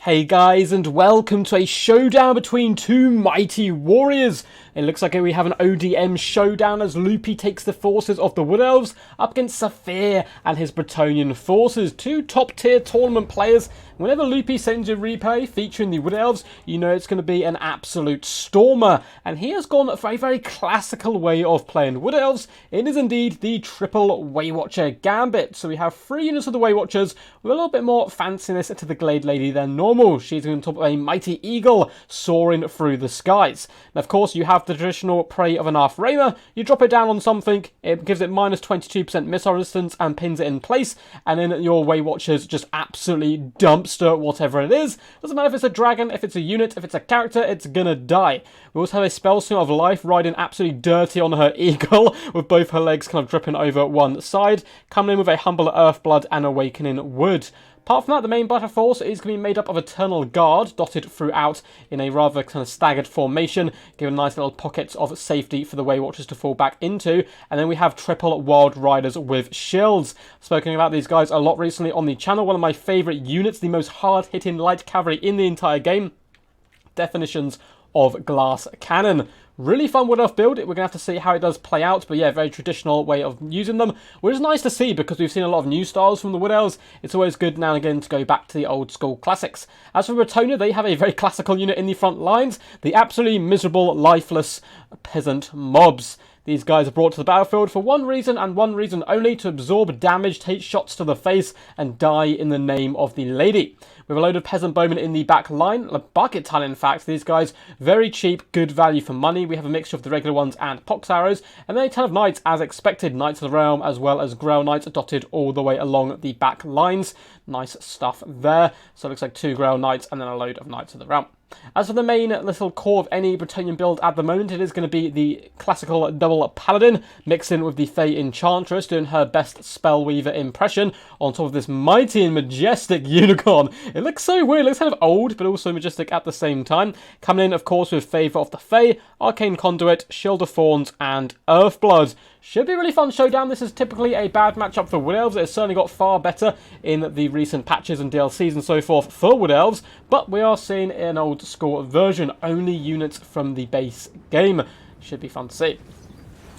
Hey guys, and welcome to a showdown between two mighty warriors. It looks like we have an ODM showdown as Loopy takes the forces of the Wood Elves up against Saphir and his Bretonnian forces. Two top tier tournament players. Whenever Loopy sends a replay featuring the Wood Elves, you know it's going to be an absolute stormer. And he has gone for a very classical way of playing Wood Elves. It is indeed the triple Waywatcher gambit. So we have 3 units of the Waywatchers with a little bit more fanciness to the Glade Lady than normal. She's on top of a mighty eagle soaring through the skies. And of course, you have the traditional prey of an Arthramer. You drop it down on something, it gives it minus 22% missile resistance and pins it in place. And then your Waywatchers just absolutely dumpster whatever it is. Doesn't matter if it's a dragon, if it's a unit, if it's a character, it's gonna die. We also have a spell swing of life riding absolutely dirty on her eagle with both her legs kind of dripping over one side. Coming in with a humble Earthblood and Awakening Wood. Apart from that, the main battle force is going to be made up of Eternal Guard, dotted throughout in a rather kind of staggered formation, giving nice little pockets of safety for the Waywatchers to fall back into. And then we have triple Wild Riders with shields. I've spoken about these guys a lot recently on the channel. One of my favourite units, the most hard-hitting light cavalry in the entire game. Definitions of glass cannon. Really fun Wood Elf build. We're going to have to see how it does play out. But yeah, very traditional way of using them. Which is nice to see because we've seen a lot of new styles from the Wood Elves. It's always good now and again to go back to the old school classics. As for Bretonnia, they have a very classical unit in the front lines. The absolutely miserable, lifeless peasant mobs. These guys are brought to the battlefield for one reason and one reason only: to absorb damage, take shots to the face, and die in the name of the lady. With a load of peasant bowmen in the back line, a bucket ton in fact. These guys, very cheap, good value for money. We have a mixture of the regular ones and pox arrows, and then a ton of knights as expected. Knights of the Realm as well as Grail Knights dotted all the way along the back lines. Nice stuff there. So it looks like 2 Grail Knights and then a load of Knights of the Realm. As for the main little core of any Bretonnian build at the moment, it is going to be the classical double Paladin, mixing with the Fey Enchantress, doing her best Spellweaver impression on top of this mighty and majestic unicorn. It looks so weird, it looks kind of old, but also majestic at the same time. Coming in, of course, with Favour of the Fey, Arcane Conduit, Shield of Thorns, and Earthblood. Should be a really fun showdown. This is typically a bad matchup for Wood Elves. It's certainly got far better in the recent patches and DLCs and so forth for Wood Elves, but we are seeing an old school version, only units from the base game. Should be fun to see.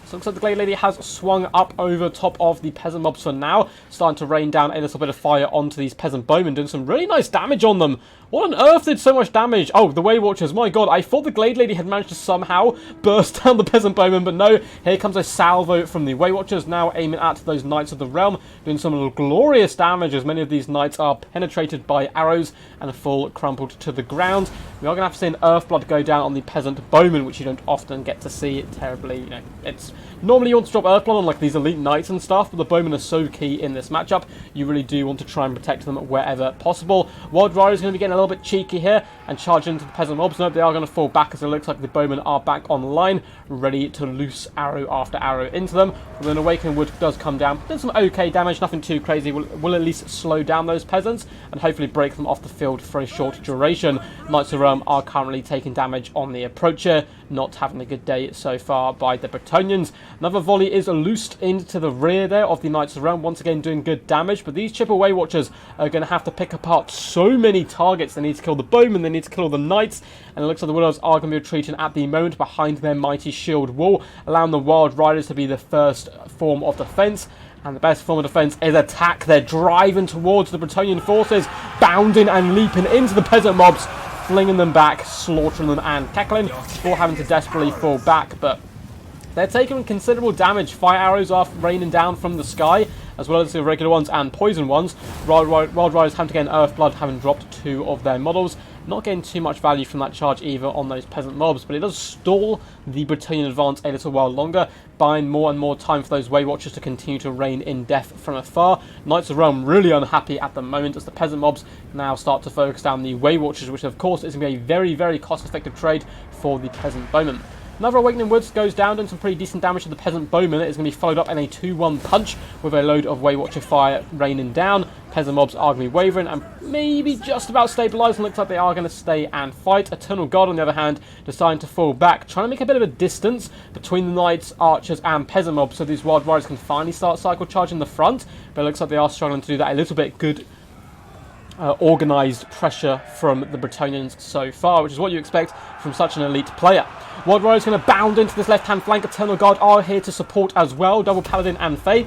So it looks like the Glade Lady has swung up over top of the peasant mobs for now, starting to rain down a little bit of fire onto these peasant bowmen, doing some really nice damage on them. What on earth did so much damage? Oh, the Waywatchers, my god, I thought the Glade Lady had managed to somehow burst down the peasant bowmen, but no, here comes a salvo from the Waywatchers, now aiming at those Knights of the Realm, doing some glorious damage as many of these Knights are penetrated by arrows and fall crumpled to the ground. We are going to have to see an Earthblood go down on the peasant bowman, which you don't often get to see terribly, you know, it's... Normally you want to drop Earthblood on like these elite knights and stuff, but the bowmen are so key in this matchup, you really do want to try and protect them wherever possible. Wild Rider is going to be getting a little bit cheeky here and charging into the peasant mobs. Nope, they are going to fall back as it looks like the bowmen are back online, ready to loose arrow after arrow into them. And then Awakening Wood does come down. Does some okay damage, nothing too crazy. Will at least slow down those peasants and hopefully break them off the field for a short duration. Knights of the Realm are currently taking damage on the approacher, not having a good day so far by the Bretonnians. Another volley is loosed into the rear there of the Knights of the Realm, once again doing good damage, but these triple Waywatchers are going to have to pick apart so many targets. They need to kill the bowmen, they need to kill all the knights, and it looks like the Wood Elves are going to be retreating at the moment behind their mighty shield wall, allowing the Wild Riders to be the first form of defense. And the best form of defense is attack. They're driving towards the Bretonnian forces, bounding and leaping into the peasant mobs, flinging them back, slaughtering them and cackling before having to desperately fall back. But they're taking considerable damage. Fire arrows are raining down from the sky, as well as the regular ones and poison ones. Wild Riders having to get an Earthblood, having dropped 2 of their models. Not getting too much value from that charge either on those peasant mobs, but it does stall the Bretonnian advance a little while longer, buying more and more time for those Waywatchers to continue to rain in death from afar. Knights of the Realm really unhappy at the moment as the peasant mobs now start to focus down the Waywatchers, which of course is going to be a very, very cost-effective trade for the peasant bowmen. Another Awakening Woods goes down, doing some pretty decent damage to the peasant bowman. It is going to be followed up in a 2-1 punch with a load of Waywatcher fire raining down. Peasant mobs are going to be wavering and maybe just about stabilising. Looks like they are going to stay and fight. Eternal God, on the other hand, deciding to fall back, trying to make a bit of a distance between the knights, archers, and peasant mobs so these Wild Riders can finally start cycle charging the front. But it looks like they are struggling to do that a little bit. Good organised pressure from the Bretonnians so far, which is what you expect from such an elite player. Wild Rider's going to bound into this left-hand flank. Eternal Guard are here to support as well. Double Paladin and Fae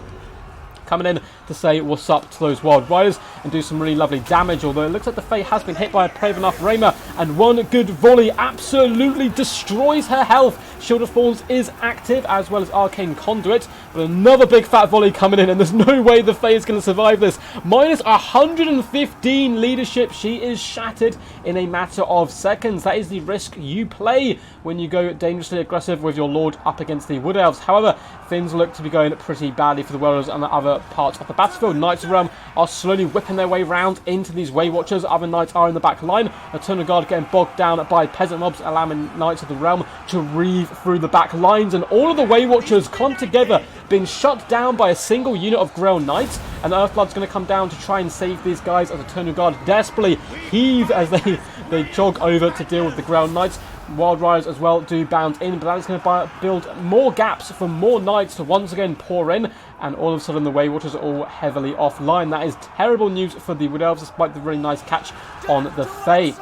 coming in to say what's up to those Wild Riders and do some really lovely damage, although it looks like the Fae has been hit by a brave enough Raymer, and one good volley absolutely destroys her health. Shield of Thorns is active, as well as Arcane Conduit, but another big fat volley coming in, and there's no way the Fae is going to survive this. Minus 115 leadership. She is shattered in a matter of seconds. That is the risk you play when you go dangerously aggressive with your Lord up against the Wood Elves. However, things look to be going pretty badly for the Warriors and the other parts of the battlefield. Knights of the Realm are slowly whipping their way round into these Waywatchers. Other Knights are in the back line. Eternal Guard getting bogged down by peasant mobs, allowing Knights of the Realm to reave through the back lines, and all of the Waywatchers come together, being shut down by a single unit of Grail Knights, and Earthblood's going to come down to try and save these guys as Eternal Guard desperately heave as they jog over to deal with the Grail Knights. Wild Riders as well do bound in, but that is going to build more gaps for more Knights to once again pour in, and all of a sudden the Waywatchers are all heavily offline. That is terrible news for the Wood Elves, despite the really nice catch on the Fae.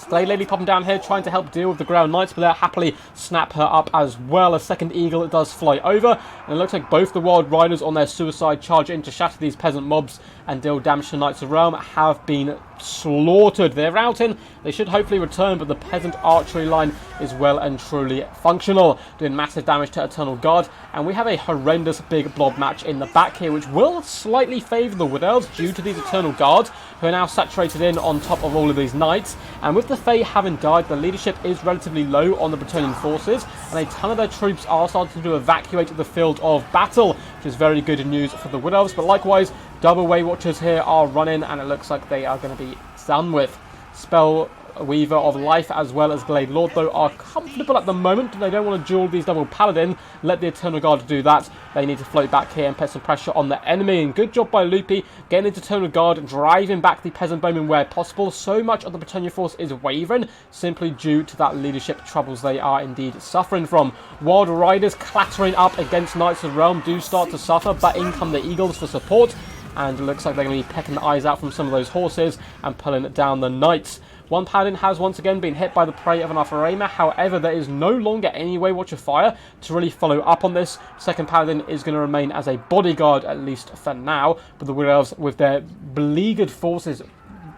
Glade Lady popping down here, trying to help deal with the Ground Knights, but they'll happily snap her up as well. A second Eagle it does fly over, and it looks like both the Wild Riders on their suicide charge in to shatter these peasant mobs and deal damage to Knights of Realm have been slaughtered. They're routing. They should hopefully return, but the peasant archery line is well and truly functional, doing massive damage to Eternal Guard, and we have a horrendous big blob match in the back here, which will slightly favour the Wood Elves due to these Eternal Guards, who are now saturated in on top of all of these Knights, and with the Fae having died, the leadership is relatively low on the Bretonnian forces, and a ton of their troops are starting to evacuate the field of battle, which is very good news for the Wood Elves, but likewise, double Waywatchers here are running, and it looks like they are going to be done with. Spell Weaver of Life as well as Glade Lord, though, are comfortable at the moment. They don't want to duel these double Paladin. Let the Eternal Guard do that. They need to float back here and put some pressure on the enemy. And good job by Loopy getting into Eternal Guard, driving back the Peasant Bowmen where possible. So much of the Bretonnia force is wavering, simply due to that leadership troubles they are indeed suffering from. Wild Riders clattering up against Knights of the Realm do start to suffer, but in come the Eagles for support. And it looks like they're going to be pecking the eyes out from some of those horses and pulling down the Knights. One Paladin has once again been hit by the prey of an Raymer. However, there is no longer any Waywatcher fire to really follow up on this. Second Paladin is going to remain as a bodyguard, at least for now. But the Wood Elves, with their beleaguered forces,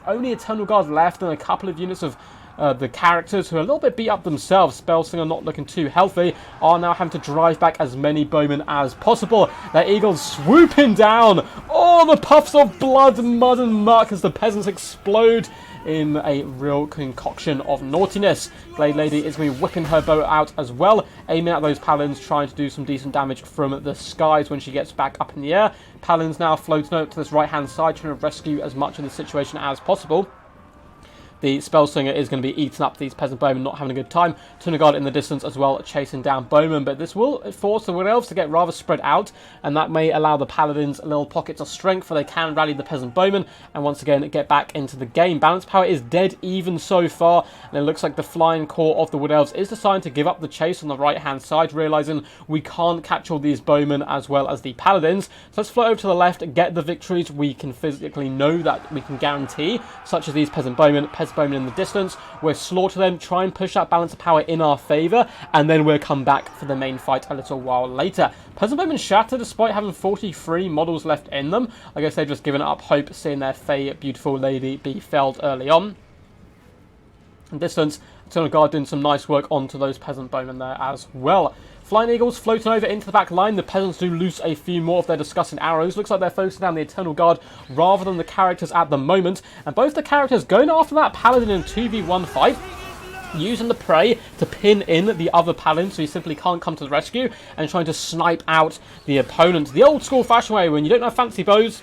only Eternal Guard left and a couple of units of the characters who are a little bit beat up themselves, Spellslinger not looking too healthy, are now having to drive back as many bowmen as possible. Their Eagles swooping down. Oh, the puffs of blood, mud and muck as the peasants explode in a real concoction of naughtiness. Glade Lady is going to be whipping her bow out as well, aiming at those Paladins, trying to do some decent damage from the skies when she gets back up in the air. Paladins now floating up to this right-hand side, trying to rescue as much of the situation as possible. The Spellslinger is going to be eating up these peasant bowmen, not having a good time. Eternal Guard in the distance as well, chasing down bowmen, but this will force the Wood Elves to get rather spread out, and that may allow the Paladins little pockets of strength where they can rally the peasant bowmen and once again get back into the game. Balance power is dead even so far, and it looks like the flying core of the Wood Elves is deciding to give up the chase on the right-hand side, realising we can't catch all these bowmen as well as the Paladins. So let's float over to the left, get the victories we can physically know that we can guarantee, such as these peasant bowmen in the distance. We'll slaughter them, try and push that balance of power in our favour, and then we'll come back for the main fight a little while later. Peasant bowmen shatter despite having 43 models left in them. I guess they've just given up hope, seeing their Fae beautiful lady be felled early on. In distance, Eternal Guard doing some nice work onto those peasant bowmen there as well. Flying Eagles floating over into the back line. The peasants do lose a few more of their disgusting arrows. Looks like they're focusing down the Eternal Guard rather than the characters at the moment. And both the characters going after that Paladin in a 2v1 fight, using the prey to pin in the other Paladin so he simply can't come to the rescue, and trying to snipe out the opponent. The old school fashion way, when you don't have fancy bows,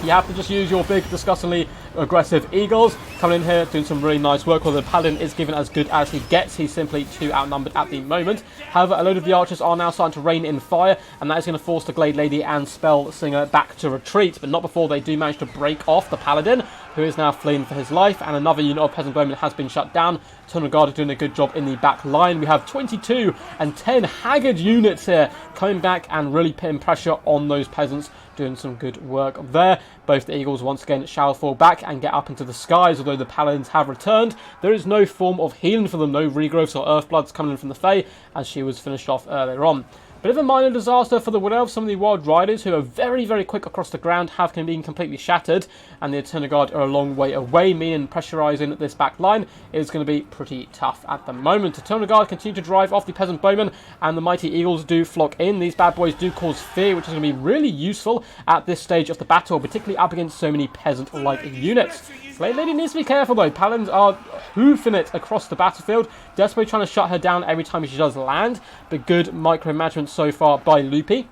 you have to just use your big, disgustingly aggressive Eagles. Coming in here, doing some really nice work, while the Paladin is given as good as he gets. He's simply too outnumbered at the moment. However, a load of the archers are now starting to rain in fire, and that is going to force the Glade Lady and Spellslinger back to retreat, but not before they do manage to break off the Paladin. who is now fleeing for his life, and another unit of peasant bowmen has been shut down. Eternal Guard are doing a good job in the back line. We have 22 and 10 haggard units here coming back and really putting pressure on those peasants, doing some good work there. Both the Eagles once again shall fall back and get up into the skies, although the Paladins have returned. There is no form of healing for them, no regrowths or Earthbloods coming in from the Fae, as she was finished off earlier on. Bit of a minor disaster for the Wood Elves. Some of the Wild Riders, who are very, very quick across the ground, have been completely shattered, and the Eternal Guard are a long way away, meaning pressurising this back line is going to be pretty tough at the moment. Eternal Guard continue to drive off the Peasant Bowmen, and the Mighty Eagles do flock in. These bad boys do cause fear, which is going to be really useful at this stage of the battle, particularly up against so many peasant-like units. Slave Lady needs to be careful though. Paladins are hoofing it across the battlefield, desperately trying to shut her down every time she does land, but good micromanagement so far by Loopy,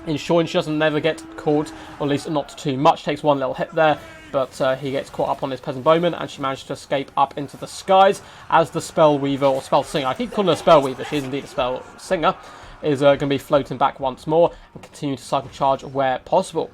ensuring she doesn't never get caught, or at least not too much. Takes one little hit there, but he gets caught up on his Peasant Bowman, and she managed to escape up into the skies as the Spell Weaver, or Spell Singer, I keep calling her Spell Weaver, she is indeed a Spell Singer, is going to be floating back once more and continue to cycle charge where possible.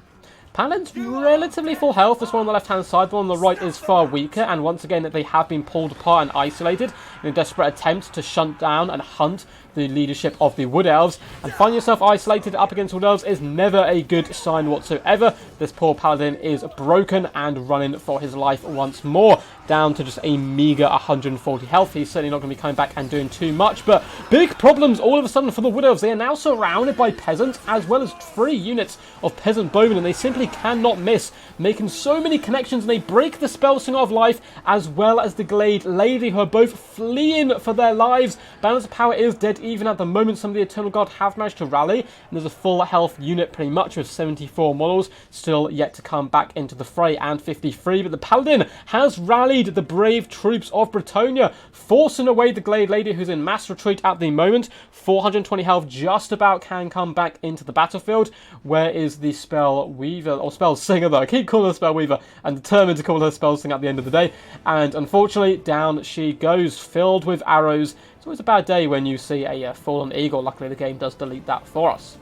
Paladins relatively full health. This one on the left-hand side, the one on the right is far weaker, and once again they have been pulled apart and isolated in a desperate attempt to shunt down and hunt the leadership of the Wood Elves. And finding yourself isolated up against Wood Elves is never a good sign whatsoever. This poor Paladin is broken and running for his life once more, down to just a meager 140 health. He's certainly not going to be coming back and doing too much, but big problems all of a sudden for the Wood Elves. They are now surrounded by peasants, as well as 3 units of peasant bowmen, and they simply cannot miss, making so many connections, and they break the Spell Singer of Life, as well as the Glade Lady, who are both fleeing for their lives. Balance of Power is dead even at the moment. Some of the Eternal Guard have managed to rally, and there's a full health unit pretty much with 74 models still yet to come back into the fray, and 53, but the Paladin has rallied the brave troops of Bretonnia, forcing away the Glade Lady, who's in mass retreat at the moment. 420 health, just about can come back into the battlefield. Where is the Spell Weaver, or Spell Singer though? I keep calling her Spell Weaver, and determined to call her Spell Singer at the end of the day. And unfortunately, down she goes, filled with arrows. It's always a bad day when you see a fallen eagle. Luckily, the game does delete that for us.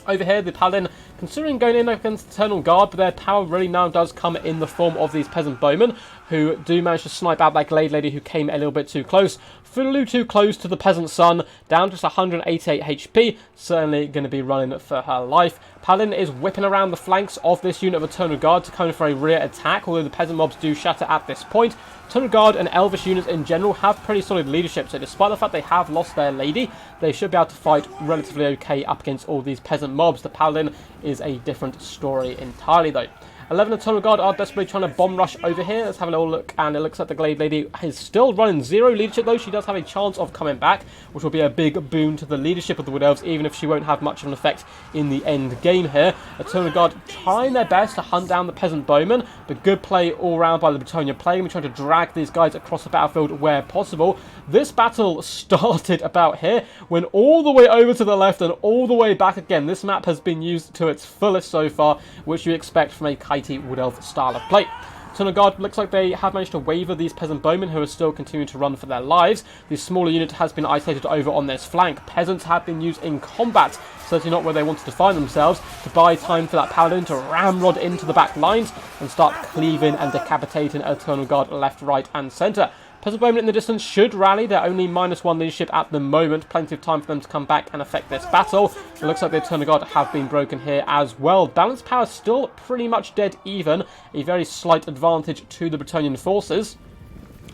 Over here, the Paladin, considering going in against Eternal Guard, but their power really now does come in the form of these Peasant Bowmen, who do manage to snipe out that Glade Lady who came a little bit too close. Flew too close to the Peasant Son, down to just 188 HP, certainly going to be running for her life. Paladin is whipping around the flanks of this unit of Eternal Guard to come in for a rear attack, although the Peasant mobs do shatter at this point. Eternal Guard and Elvish units in general have pretty solid leadership, so despite the fact they have lost their lady, they should be able to fight relatively okay up against all these peasant mobs. The Paladin is a different story entirely though. 11 Eternal Guard are desperately trying to bomb rush over here. Let's have a little look, and it looks like the Glade Lady is still running 0 leadership though. She does have a chance of coming back, which will be a big boon to the leadership of the Wood Elves, even if she won't have much of an effect in the end game here. Eternal Guard trying their best to hunt down the Peasant Bowmen, but good play all round by the Bretonnia playing. We're trying to drag these guys across the battlefield where possible. This battle started about here, went all the way over to the left and all the way back again. This map has been used to its fullest so far, which you expect from a kitey Wood Elf style of play. Eternal Guard looks like they have managed to waver these Peasant Bowmen, who are still continuing to run for their lives. The smaller unit has been isolated over on this flank. Peasants have been used in combat, certainly not where they wanted to find themselves, to buy time for that Paladin to ramrod into the back lines and start cleaving and decapitating Eternal Guard left, right and centre. Peasant Bowmen in the distance should rally. They're only -1 leadership at the moment. Plenty of time for them to come back and affect this battle. It looks like the Eternal Guard have been broken here as well. Balance power still pretty much dead even. A very slight advantage to the Bretonnian forces.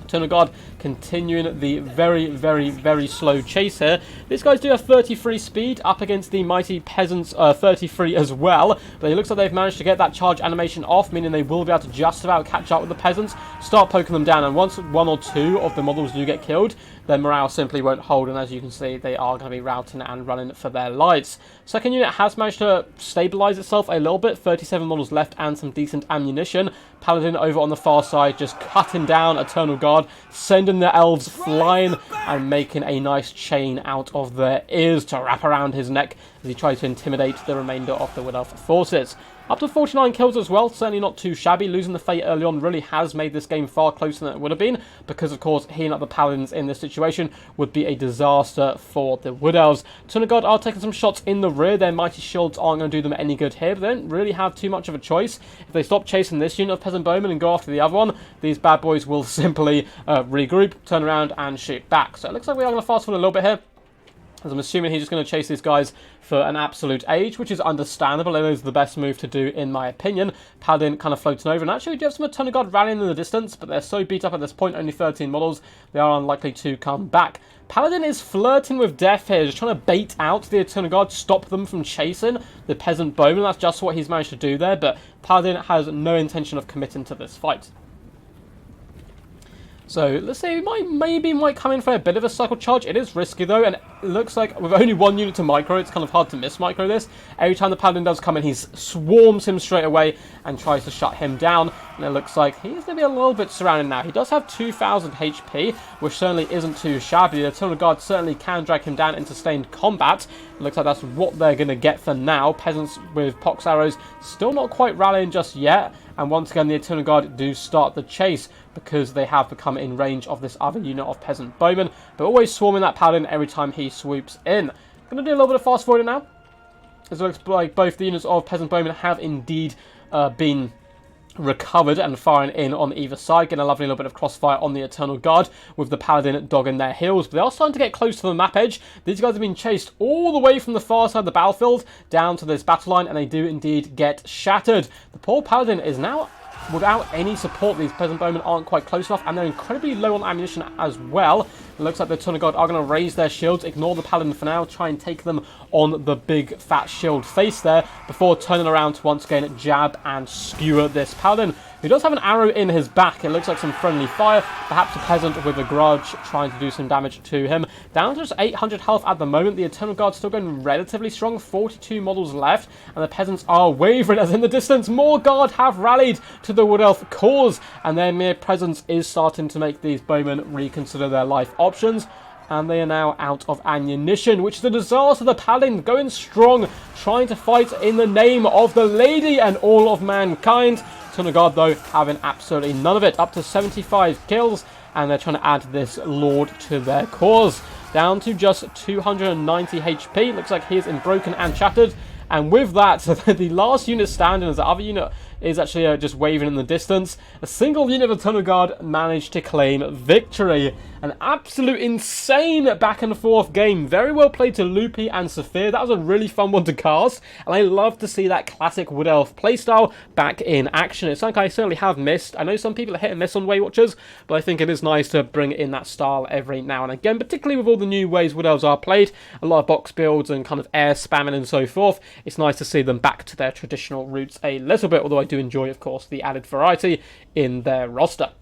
Eternal Guard continuing the very, very, very slow chase here. These guys do have 33 speed up against the mighty peasants 33 as well, but it looks like they've managed to get that charge animation off, meaning they will be able to just about catch up with the peasants, start poking them down, and once 1 or 2 of the models do get killed, their morale simply won't hold, and as you can see, they are going to be routing and running for their lives. Second unit has managed to stabilize itself a little bit, 37 models left and some decent ammunition. Paladin over on the far side just cutting down Eternal Guard, sending the elves flying and making a nice chain out of their ears to wrap around his neck as he tries to intimidate the remainder of the Wood Elf forces. Up to 49 kills as well, certainly not too shabby. Losing the Fate early on really has made this game far closer than it would have been, because of course healing up the Paladins in this situation would be a disaster for the Wood Elves. Ton of God are taking some shots in the rear. Their mighty shields aren't going to do them any good here, but they don't really have too much of a choice. If they stop chasing this unit of Peasant Bowmen and go after the other one, these bad boys will simply regroup, turn around and shoot back. So it looks like we are going to fast forward a little bit here, as I'm assuming he's just going to chase these guys for an absolute age, which is understandable. It is the best move to do, in my opinion. Paladin kind of floating over, and actually we do have some Ton of God rallying in the distance, but they're so beat up at this point, only 13 models, they are unlikely to come back. Paladin is flirting with death here, just trying to bait out the Eternal Guard, stop them from chasing the Peasant Bowman. That's just what he's managed to do there, but Paladin has no intention of committing to this fight. So let's say we maybe might come in for a bit of a cycle charge. It is risky though, and it looks like with only one unit to micro, it's kind of hard to miss micro this. Every time the Paladin does come in, he swarms him straight away and tries to shut him down. And it looks like he's going to be a little bit surrounded now. He does have 2,000 HP, which certainly isn't too shabby. The Eternal Guard certainly can drag him down in sustained combat. It looks like that's what they're going to get for now. Peasants with pox arrows still not quite rallying just yet. And once again, the Eternal Guard do start the chase because they have become in range of this other unit of Peasant Bowmen, but always swarming that Paladin every time he swoops in. Going to do a little bit of fast forwarding now. It looks like both the units of Peasant Bowmen have indeed been recovered and firing in on either side, getting a lovely little bit of crossfire on the Eternal Guard with the Paladin dogging their heels. But they are starting to get close to the map edge. These guys have been chased all the way from the far side of the battlefield down to this battle line, and they do indeed get shattered. The poor Paladin is now without any support. These Peasant Bowmen aren't quite close enough, and they're incredibly low on ammunition as well. It looks like the Eternal Guard are going to raise their shields, ignore the Paladin for now, try and take them on the big fat shield face there before turning around to once again jab and skewer this Paladin, who does have an arrow in his back. It looks like some friendly fire, perhaps a peasant with a grudge trying to do some damage to him. Down to just 800 health at the moment. The Eternal Guard still going relatively strong, 42 models left, and the peasants are wavering as in the distance more guard have rallied to the Wood Elf cause, and their mere presence is starting to make these bowmen reconsider their life options. And they are now out of ammunition, which is a disaster. The Paladin going strong, trying to fight in the name of the lady and all of mankind. Eternal Guard, though, having absolutely none of it. Up to 75 kills, and they're trying to add this Lord to their cause. Down to just 290 HP. Looks like he is in broken and shattered. And with that, the last unit standing as the other unit is actually just waving in the distance. A single unit of Eternal Guard managed to claim victory. An absolute insane back and forth game. Very well played to Loopy and Saphir. That was a really fun one to cast, and I love to see that classic Wood Elf playstyle back in action. It's something I certainly have missed. I know some people are hit and miss on Waywatchers, but I think it is nice to bring in that style every now and again, particularly with all the new ways Wood Elves are played. A lot of box builds and kind of air spamming and so forth. It's nice to see them back to their traditional roots a little bit, although I do enjoy, of course, the added variety in their roster.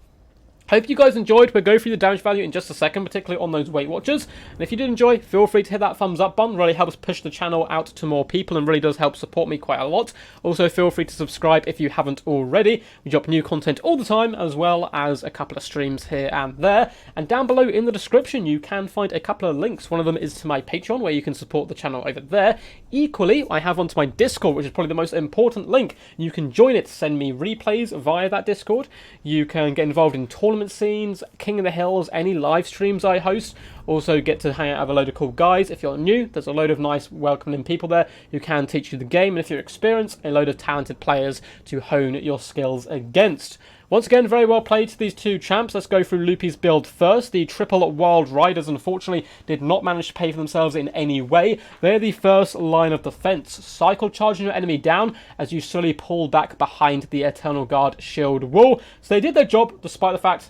Hope you guys enjoyed. We'll go through the damage value in just a second, particularly on those Weight Watchers. And if you did enjoy, feel free to hit that thumbs up button. Really helps push the channel out to more people and really does help support me quite a lot. Also, feel free to subscribe if you haven't already. We drop new content all the time, as well as a couple of streams here and there. And down below in the description, you can find a couple of links. One of them is to my Patreon, where you can support the channel over there. Equally, I have one to my Discord, which is probably the most important link. You can join it, send me replays via that Discord. You can get involved in tournament scenes, King of the Hills, any live streams I host. Also get to hang out with a load of cool guys. If you're new, there's a load of nice welcoming people there who can teach you the game, and if you're experienced, a load of talented players to hone your skills against. Once again, very well played to these two champs. Let's go through Loopy's build first. The triple Wild Riders, unfortunately, did not manage to pay for themselves in any way. They're the first line of defense. Cycle charging your enemy down as you slowly pull back behind the Eternal Guard shield wall. So they did their job, despite the fact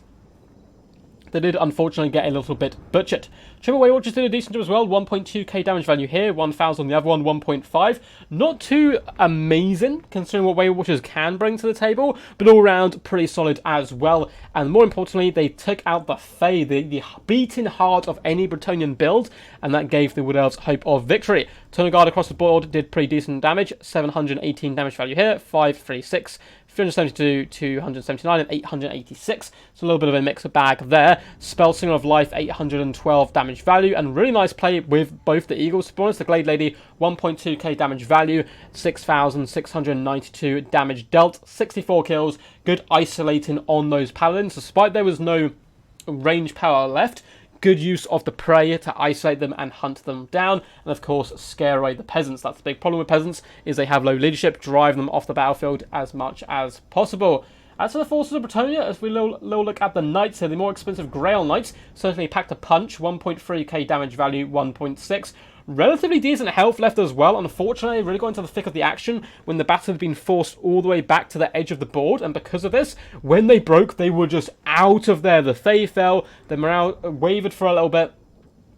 they did unfortunately get a little bit butchered. Triple Waywatchers did a decent job as well. 1.2k damage value here, 1,000 on the other one, 1.5. Not too amazing considering what Waywatchers can bring to the table, but all round pretty solid as well. And more importantly, they took out the Fae, the beating heart of any Bretonnian build, and that gave the Wood Elves hope of victory. Eternal Guard across the board did pretty decent damage. 718 damage value here, 536. 372, 279, and 886. So a little bit of a mixed bag there. Spell Signal of Life, 812 damage value, and really nice play with both the Eagles. To be honest, the Glade Lady, 1.2k damage value, 6,692 damage dealt, 64 kills. Good isolating on those Paladins. Despite there was no range power left, good use of the prey to isolate them and hunt them down, and of course scare away the peasants. That's the big problem with peasants, is they have low leadership, drive them off the battlefield as much as possible. As for the forces of Bretonnia, as we look at the knights here, the more expensive Grail Knights certainly packed a punch, 1.3k damage value, 1.6. Relatively decent health left as well. Unfortunately, really got into the thick of the action when the battle had been forced all the way back to the edge of the board, and because of this, when they broke, they were just out of there. The Fae fell, the morale wavered for a little bit,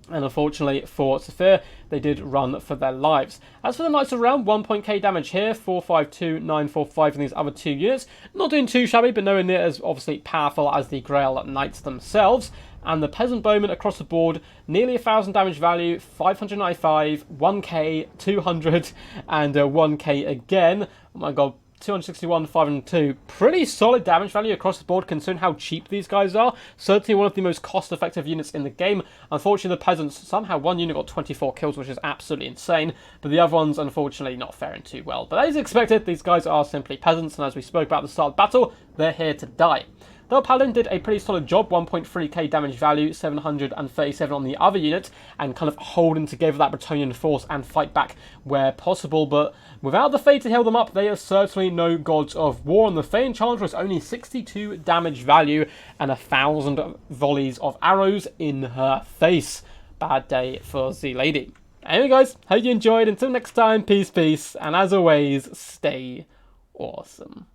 and unfortunately for Saphir, they did run for their lives. As for the Knights of Realm, 1.k damage here, 452, 945 in these other two units. Not doing too shabby, but nowhere near as obviously powerful as the Grail Knights themselves. And the Peasant Bowmen across the board, nearly 1,000 damage value, 595, 1k, 200, and 1k again. Oh my god, 261, 502. Pretty solid damage value across the board considering how cheap these guys are. Certainly one of the most cost-effective units in the game. Unfortunately, the Peasants, somehow one unit got 24 kills, which is absolutely insane. But the other ones, unfortunately, not faring too well. But as expected, these guys are simply peasants, and as we spoke about at the start of the battle, they're here to die. Though Paladin did a pretty solid job, 1.3k damage value, 737 on the other unit, and kind of holding together that Bretonnian force and fight back where possible. But without the Fae to heal them up, they are certainly no gods of war. And the Fae Enchanter is only 62 damage value and 1,000 volleys of arrows in her face. Bad day for the lady. Anyway guys, hope you enjoyed. Until next time, peace, and as always, stay awesome.